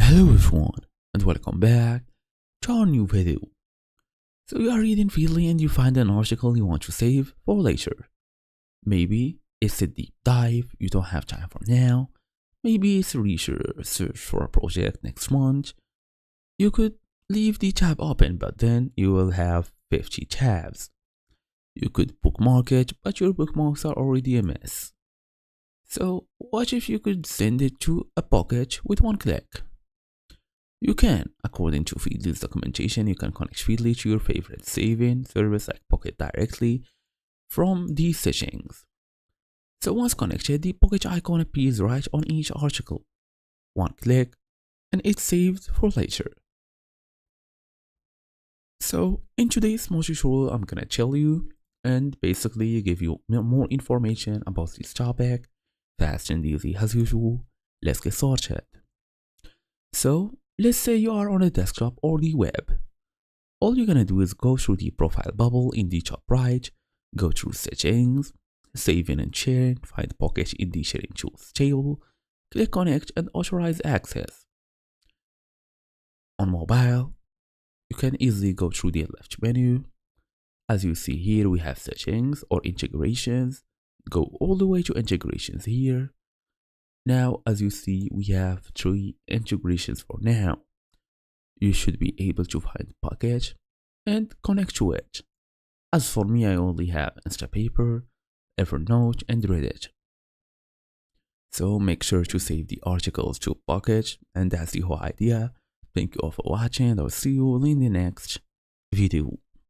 Hello everyone and welcome back to our new video. So you are reading Feedly and you find an article you want to save for later. Maybe it's a deep dive you don't have time for now. Maybe it's a research for a project next month. You could leave the tab open but then you will have 50 tabs. You could bookmark it but your bookmarks are already a mess. So what if you could send it to a Pocket with one click? You can, according to Feedly's documentation, you can connect Feedly to your favorite saving service like Pocket directly from these settings. So once connected, the Pocket icon appears right on each article. One click, and it's saved for later. So in today's small tutorial, I'm gonna tell you and basically give you more information about this topic, fast and easy as usual. Let's get started. So let's say you are on a desktop or the web. All you're gonna do is go through the profile bubble in the top right, go through settings, saving and sharing, find Pocket in the sharing tools table, click connect and authorize access. On mobile, you can easily go through the left menu. As you see here, we have settings or integrations. Go all the way to integrations here. Now, as you see, we have 3 integrations for now. You should be able to find Pocket and connect to it. As for me, I only have Instapaper, Evernote, and Reddit. So make sure to save the articles to Pocket, and that's the whole idea. Thank you all for watching, and I'll see you all in the next video.